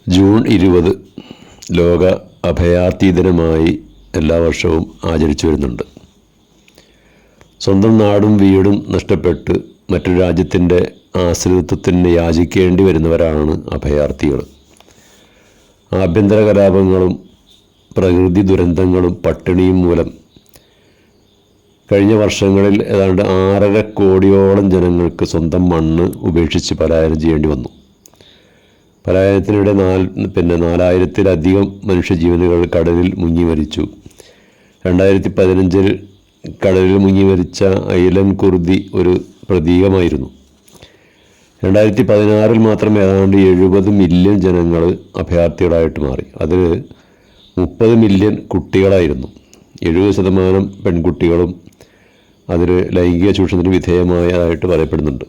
June 20 ലോക അഭയാർത്ഥി ദിനമായി എല്ലാ വർഷവും ആചരിച്ചു വരുന്നുണ്ട്. സ്വന്തം നാടും വീടും നഷ്ടപ്പെട്ട് മറ്റൊരു രാജ്യത്തിൻ്റെ ആശ്രിതത്വത്തിന് യാചിക്കേണ്ടി വരുന്നവരാണ് അഭയാർത്ഥികൾ. ആഭ്യന്തര കലാപങ്ങളും പ്രകൃതി ദുരന്തങ്ങളും പട്ടിണിയും മൂലം കഴിഞ്ഞ വർഷങ്ങളിൽ ഏതാണ്ട് 6.5 കോടിയോളം ജനങ്ങൾക്ക് സ്വന്തം മണ്ണ് ഉപേക്ഷിച്ച് പലായനം ചെയ്യേണ്ടി വന്നു. പലായനത്തിനിടെ 4000-ലധികം മനുഷ്യജീവനുകൾ കടലിൽ മുങ്ങി മരിച്ചു. 2015 കടലിൽ മുങ്ങി മരിച്ച ഐലൻ കുർദി ഒരു പ്രതീകമായിരുന്നു. 2016 മാത്രം ഏതാണ്ട് 70 മില്യൺ ജനങ്ങൾ അഭയാർത്ഥികളായിട്ട് മാറി. അതിൽ 30 മില്യൺ കുട്ടികളായിരുന്നു. 70% പെൺകുട്ടികളും അതിൽ ലൈംഗിക ചൂഷണത്തിന് വിധേയമായതായിട്ട് പറയപ്പെടുന്നുണ്ട്.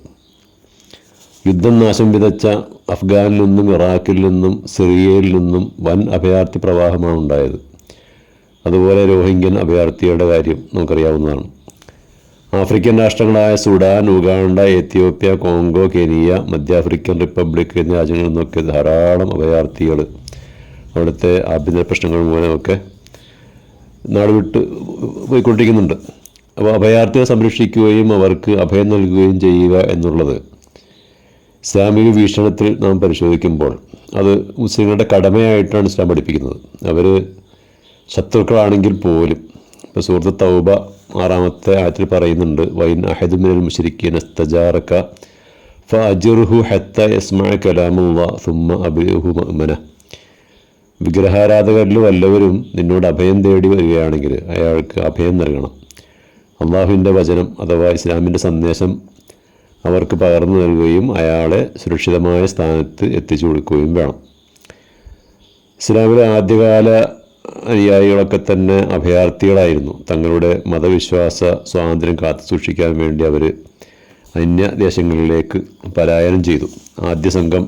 യുദ്ധം നാശം വിതച്ച അഫ്ഗാനിൽ നിന്നും ഇറാഖിൽ നിന്നും സിറിയയിൽ നിന്നും വൻ അഭയാർത്ഥി പ്രവാഹമാണ് ഉണ്ടായത്. അതുപോലെ രോഹിംഗ്യൻ അഭയാർത്ഥികളുടെ കാര്യം നമുക്കറിയാവുന്നതാണ്. ആഫ്രിക്കൻ രാഷ്ട്രങ്ങളായ Sudan, Uganda, Ethiopia, Congo, Kenya, മധ്യാഫ്രിക്കൻ റിപ്പബ്ലിക് എന്നീ രാജ്യങ്ങളിൽ നിന്നൊക്കെ ധാരാളം അഭയാർത്ഥികൾ അവിടുത്തെ ആഭ്യന്തര പ്രശ്നങ്ങൾ മൂലമൊക്കെ നാട് വിട്ട് പോയിക്കൊണ്ടിരിക്കുന്നുണ്ട്. അപ്പോൾ അഭയാർത്ഥികളെ സംരക്ഷിക്കുകയും അവർക്ക് അഭയം നൽകുകയും ചെയ്യുക എന്നുള്ളത് ഇസ്ലാമിക വീക്ഷണത്തിൽ നാം പരിശോധിക്കുമ്പോൾ അത് മുസ്ലിങ്ങളുടെ കടമയായിട്ടാണ് ഇസ്ലാം പഠിപ്പിക്കുന്നത്. അവർ ശത്രുക്കളാണെങ്കിൽ പോലും. ഇപ്പോൾ സൂറത്ത് തൗബ 6-ാമത്തെ ആയത്തിൽ പറയുന്നുണ്ട്, വൈൻ അഹദു മിനൽ മുശ്രിക്കീന ഇസ്തജാറക ഫഅജിർഹു ഹത്താ യസ്മഅ കലാമല്ലാഹ് സുമ്മ അബ്ലിഗ്ഹു മഅ്മന. വിഗ്രഹാരാധകരിൽ വല്ലവരും നിന്നോട് അഭയം തേടി വരികയാണെങ്കിൽ അയാൾക്ക് അഭയം നൽകണം. അള്ളാഹുവിൻ്റെ വചനം അഥവാ ഇസ്ലാമിൻ്റെ സന്ദേശം അവർക്ക് പകർന്നു നൽകുകയും അയാളെ സുരക്ഷിതമായ സ്ഥാനത്ത് എത്തിച്ചു കൊടുക്കുകയും വേണം. ഇസ്ലാമിലെ ആദ്യകാല അനുയായികളൊക്കെ തന്നെ അഭയാർത്ഥികളായിരുന്നു. തങ്ങളുടെ മതവിശ്വാസ സ്വാതന്ത്ര്യം കാത്തു സൂക്ഷിക്കാൻ വേണ്ടി അവർ അന്യദേശങ്ങളിലേക്ക് പലായനം ചെയ്തു. ആദ്യ സംഘം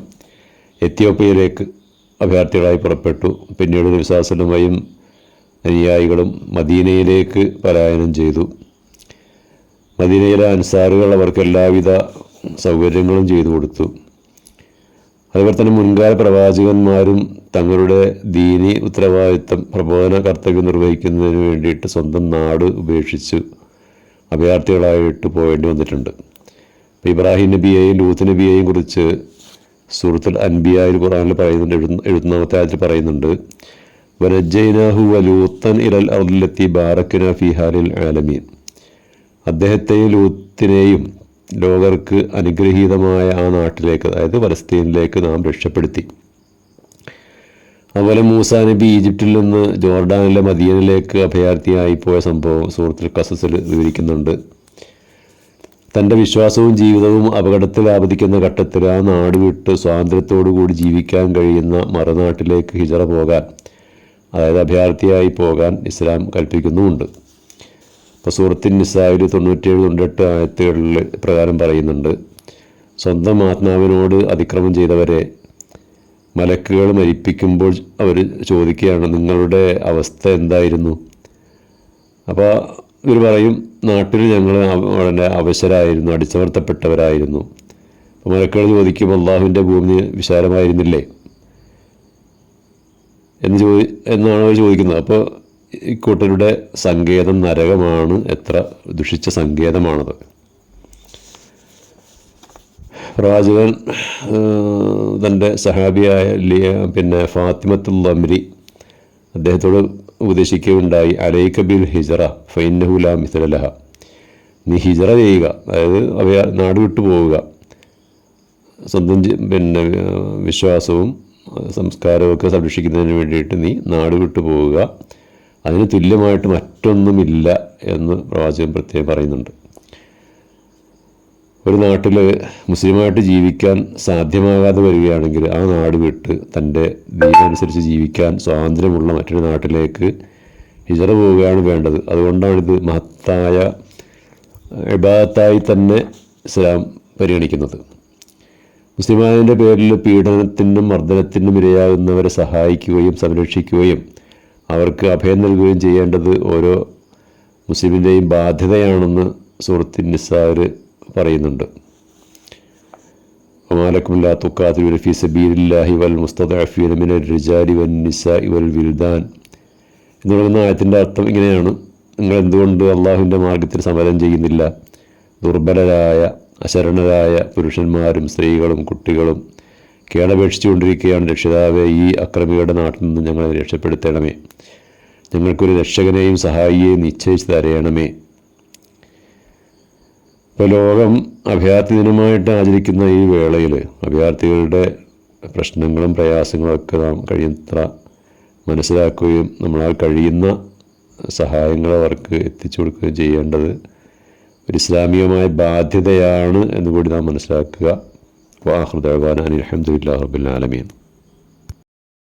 എത്യോപ്യയിലേക്ക് അഭയാർത്ഥികളായി പുറപ്പെട്ടു. പിന്നീട് നബി സല്ലല്ലാഹു അലൈഹി വസല്ലമയും അനുയായികളും മദീനയിലേക്ക് പലായനം ചെയ്തു. മദീനയിലെ അൻസാറുകൾ അവർക്ക് എല്ലാവിധ സൗകര്യങ്ങളും ചെയ്തു കൊടുത്തു. അതുപോലെ തന്നെ മുൻകാല പ്രവാചകന്മാരും തങ്ങളുടെ ദീനി ഉത്തരവാദിത്തം, പ്രബോധന കർത്തവ്യം നിർവഹിക്കുന്നതിന് വേണ്ടിയിട്ട് സ്വന്തം നാട് ഉപേക്ഷിച്ച് അഭയാർത്ഥികളായിട്ട് പോകേണ്ടി വന്നിട്ടുണ്ട്. ഇപ്പോൾ ഇബ്രാഹിം നബിയെയും ലൂത്ത് നബിയെയും കുറിച്ച് സൂറത്തുൽ അൻബിയായിൽ ഖുർആനിൽ പറയുന്നുണ്ട്. 71-ാമത്തെ ആയത്തിൽ പറയുന്നുണ്ട്, വനജ്ജൈനാഹു വലൂത്തൻ ഇലൽ അർദില്ലത്തി ബാറക്നാ ഫീഹാ ലിൽ ആലമീൻ. അദ്ദേഹത്തെയും ലൂത്തിനെയും ലോകർക്ക് അനുഗ്രഹീതമായ ആ നാട്ടിലേക്ക്, അതായത് ഫലസ്തീനിലേക്ക് നാം രക്ഷപ്പെടുത്തി. അതുപോലെ മൂസാ നബി ഈജിപ്തിൽ നിന്ന് ജോർഡാനിലെ മദീനയിലേക്ക് അഭയാർത്ഥിയായി പോയ സംഭവം സൂറത്തുൽ ഖസസിൽ വിവരിക്കുന്നുണ്ട്. തൻ്റെ വിശ്വാസവും ജീവിതവും അപകടത്തിൽ ആപതിക്കുന്ന ഘട്ടത്തിൽ ആ നാട് വിട്ട് സ്വാതന്ത്ര്യത്തോടു കൂടി ജീവിക്കാൻ കഴിയുന്ന മറുനാട്ടിലേക്ക് ഹിജറ പോകാൻ, അതായത് അഭയാർത്ഥിയായി പോകാൻ ഇസ്ലാം കൽപ്പിക്കുന്നുമുണ്ട്. ഇപ്പോൾ സൂറത്തുൻ നിസായിൽ 97-98 ആയത്തുകളിൽ പ്രകാരം പറയുന്നുണ്ട്, സ്വന്തം ആത്മാവിനോട് അതിക്രമം ചെയ്തവരെ മലക്കുകൾ മരിപ്പിക്കുമ്പോൾ അവർ ചോദിക്കുകയാണ്, നിങ്ങളുടെ അവസ്ഥ എന്തായിരുന്നു? അപ്പോൾ ഇവർ പറയും, നാട്ടിൽ ഞങ്ങൾ വളരെ അവശരായിരുന്നു, അടിച്ചമർത്തപ്പെട്ടവരായിരുന്നു. അപ്പോൾ മലക്കുകൾ ചോദിക്കും, അള്ളാഹുവിൻ്റെ ഭൂമി വിശാലമായിരുന്നില്ലേ എന്നാണ് അവർ ചോദിക്കുന്നത്. അപ്പോൾ ഇക്കൂട്ടരുടെ സങ്കേതം നരകമാണ്, എത്ര ദുഷിച്ച സങ്കേതമാണത്. പ്രവാചകൻ തൻ്റെ സഹാബിയായ ഫാത്തിമത്തുൽ അംരി അദ്ദേഹത്തോട് ഉപദേശിക്കുകയുണ്ടായി, അലൈക ബിൽ ഹിജറ ഫഇന്നഹു ലാ മിസ്ല ലഹ. നീ ഹിജറ ചെയ്യുക, അതായത് നാട് വിട്ടു പോവുക, സ്വന്തം വിശ്വാസവും സംസ്കാരമൊക്കെ സംരക്ഷിക്കുന്നതിന് വേണ്ടിയിട്ട് നീ നാട് വിട്ടു പോവുക, അതിന് തുല്യമായിട്ട് മറ്റൊന്നുമില്ല എന്ന് പ്രവാചകൻ പ്രത്യേകം പറയുന്നുണ്ട്. ഒരു നാട്ടിൽ മുസ്ലിമായിട്ട് ജീവിക്കാൻ സാധ്യമാകാതെ വരികയാണെങ്കിൽ ആ നാട് വിട്ട് തൻ്റെ ദീനനുസരിച്ച് ജീവിക്കാൻ സ്വാതന്ത്ര്യമുള്ള മറ്റൊരു നാട്ടിലേക്ക് ഹിജറ പോവുകയാണ് വേണ്ടത്. അതുകൊണ്ടാണിത് മഹത്തായ ഇബാദത്തായി തന്നെ ഇസ്ലാം പരിഗണിക്കുന്നത്. മുസ്ലിമായതിൻ്റെ പേരിൽ പീഡനത്തിനും മർദ്ദനത്തിനും ഇരയാകുന്നവരെ സഹായിക്കുകയും സംരക്ഷിക്കുകയും അവർക്ക് അഭയം നൽകുകയും ചെയ്യേണ്ടത് ഓരോ മുസ്ലിമിൻ്റെയും ബാധ്യതയാണെന്ന് സൂറത്തുൻ നിസായിൽ പറയുന്നുണ്ട്. വമാലക്കും ലാ തുഖാതിലൂന ഫീ സബീലില്ലാഹി വൽ മുസ്തദഅഫീന മിനർ റിജാലി വൻ നിസാഇ വൽ വിൽദാൻ എന്ന് പറയുന്ന ആയത്തിൻ്റെ അർത്ഥം ഇങ്ങനെയാണ്: നിങ്ങൾ എന്തുകൊണ്ട് അള്ളാഹുവിൻ്റെ മാർഗത്തിൽ സമരം ചെയ്യുന്നില്ല? ദുർബലരായ അശരണരായ പുരുഷന്മാരും സ്ത്രീകളും കുട്ടികളും കേടപേക്ഷിച്ചുകൊണ്ടിരിക്കുകയാണ്. രക്ഷിതാവെ, ഈ അക്രമികളുടെ നാട്ടിൽ നിന്ന് ഞങ്ങളെ രക്ഷപ്പെടുത്തണമേ, ഞങ്ങൾക്കൊരു രക്ഷകനെയും സഹായിയെയും നിശ്ചയിച്ച് തരയണമേ. ഇപ്പോൾ ലോകം അഭയാർത്ഥി ദിനമായിട്ട് ആചരിക്കുന്ന ഈ വേളയിൽ അഭയാർത്ഥികളുടെ പ്രശ്നങ്ങളും പ്രയാസങ്ങളും ഒക്കെ നാം കഴിയുന്നത്ര മനസ്സിലാക്കുകയും നമ്മളാൽ കഴിയുന്ന സഹായങ്ങൾ അവർക്ക് എത്തിച്ചു കൊടുക്കുകയും ചെയ്യേണ്ടത് ഒരു ഇസ്ലാമികമായ ബാധ്യതയാണ് എന്നുകൂടി നാം മനസ്സിലാക്കുക. വാഹിറു ദഅ്വാനാ അനിൽ ഹംദുലില്ലാഹി റബ്ബിൽ ആലമീൻ.